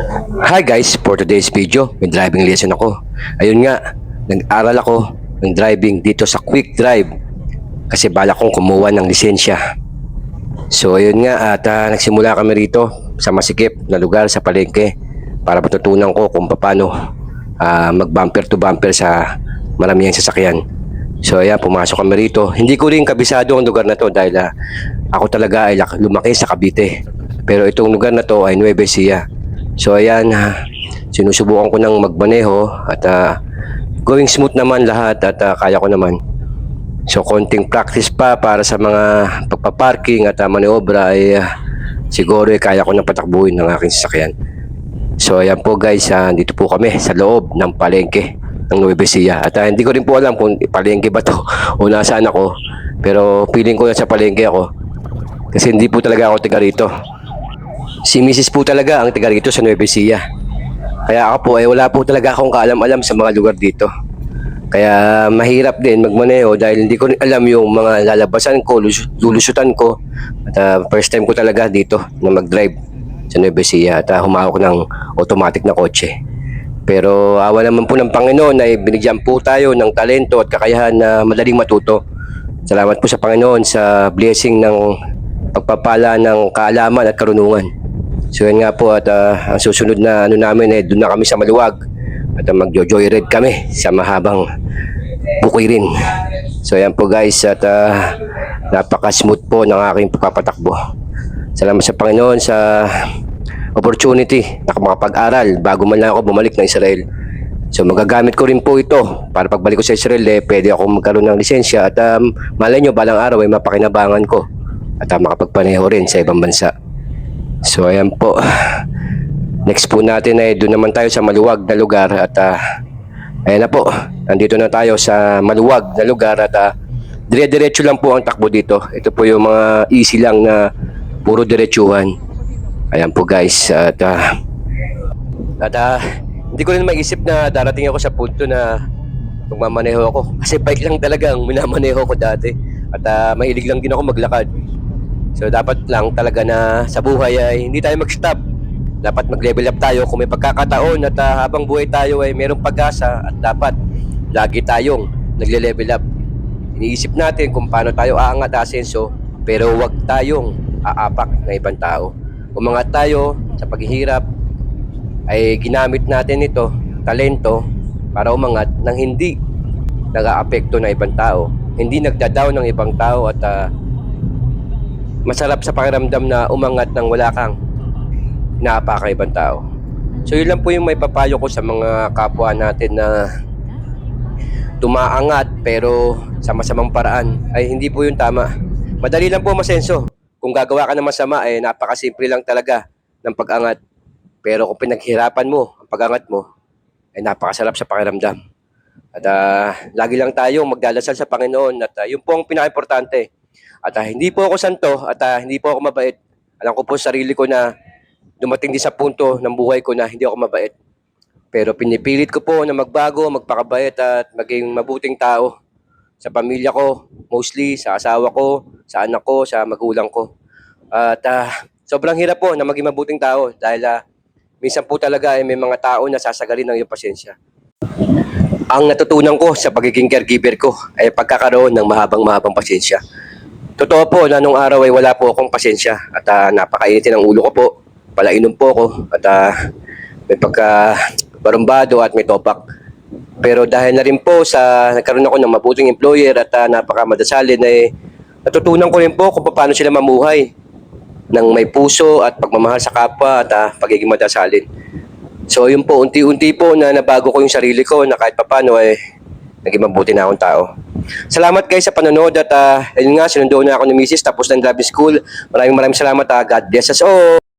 Hi guys, for today's video, may driving lesson ako. Ayun nga, nag-aral ako ng driving dito sa Quick Drive kasi bala kong kumuha ng lisensya. So ayun nga at nagsimula kami rito sa masikip na lugar sa palengke para matutunan ko kung paano mag-bumper to bumper sa maraming sasakyan. So ayan, pumasok kami rito. Hindi ko rin kabisado ang lugar na to dahil ako talaga ay lumaki sa Cavite. Pero itong lugar na to ay Nueva Ecija. So ayan, sinusubukan ko ng magmaneho at going smooth naman lahat at kaya ko naman. So konting practice pa para sa mga pagpaparking at maniobra ay siguro kaya ko na patakbuhin ng aking sasakyan. So ayan po guys, dito po kami sa loob ng palengke ng Nueva Ecija. At hindi ko rin po alam kung palengke ba to o nasaan ako. Pero feeling ko na sa palengke ako. Kasi hindi po talaga ako taga rito. Si Mrs. po talaga ang taga rito sa Nueva Ecija. Kaya ako po ay wala po talaga akong kaalam-alam sa mga lugar dito. Kaya mahirap din magmaneho dahil hindi ko rin alam yung mga lalabasan ko, lulusutan ko. At first time ko talaga dito na mag-drive sa Nueva Ecija at humawak ng automatic na kotse. Pero awa naman po ng Panginoon ay binigyan po tayo ng talento at kakayahan na madaling matuto. Salamat po sa Panginoon sa blessing ng pagpapala ng kaalaman at karunungan. So yan nga po at ang susunod na namin ay doon na kami sa Maluwag at magjo-joyride kami sa mahabang bukoy rin. So yan po guys at napaka-smooth po ng aking pagpapatakbo. Salamat sa Panginoon sa opportunity na makapag-aral bago man lang ako bumalik ng Israel. So magagamit ko rin po ito para pagbalik ko sa Israel pwede ako magkaroon ng lisensya at malay nyo balang araw ay mapakinabangan ko at makapagpaneho rin sa ibang bansa. So ayan po, next po natin ay doon naman tayo sa maluwag na lugar at ayan na po, nandito na tayo sa maluwag na lugar at dire-diretso lang po ang takbo dito. Ito po yung mga easy lang na puro diretsuhan. Ayan po guys at hindi ko rin maisip na darating ako sa punto na magmamaneho ako kasi bike lang talaga ang minamaneho ko dati at mahilig lang din ako maglakad. So dapat lang talaga na sa buhay ay hindi tayo mag-stop. Dapat mag-level up tayo kung may pagkakataon at habang buhay tayo ay mayroong pag-asa at dapat lagi tayong nagle-level up. Iniisip natin kung paano tayo aangat asenso pero wag tayong aapak ng ibang tao. Umangat tayo sa paghihirap ay ginamit natin ito, talento, para umangat nang hindi nag-aapekto ng ibang tao, hindi nagda-down ng ibang tao at masarap sa pakiramdam na umangat nang wala kang inaapaka ibang tao. So yun lang po yung may papayo ko sa mga kapwa natin na tumaangat pero sa masamang paraan ay hindi po yung tama. Madali lang po masenso. Kung gagawa ka ng masama ay napakasimple lang talaga ng pag-angat. Pero kung pinaghirapan mo ang pag-angat mo ay napakasarap sa pakiramdam. At lagi lang tayong magdadasal sa Panginoon at yun po ang pinaka-importante. At hindi po ako santo at hindi po ako mabait. Alam ko po sa sarili ko na dumating din sa punto ng buhay ko na hindi ako mabait. Pero pinipilit ko po na magbago, magpakabait at maging mabuting tao sa pamilya ko, mostly sa asawa ko, sa anak ko, sa magulang ko. At sobrang hirap po na maging mabuting tao dahil minsan po talaga ay may mga tao na sasagalin ng iyong pasensya. Ang natutunan ko sa pagiging caregiver ko ay pagkakaroon ng mahabang pasensya. Totoo po na nung araw ay wala po akong pasensya at napakainitin ang ulo ko po. Palainom po ako at may pagka-barumbado at may topak. Pero dahil na rin po sa nagkaroon ako ng mabuting employer at napakamadasalin ay natutunan ko rin po kung paano sila mamuhay ng may puso at pagmamahal sa kapwa at pagiging madasalin. So yun po, unti-unti po na nabago ko yung sarili ko na kahit papano ay naging mabuti na akong tao. Salamat guys sa panonood at yun nga, sinundo na ako ni Mrs. tapos ng driving school. Maraming salamat. God bless us all.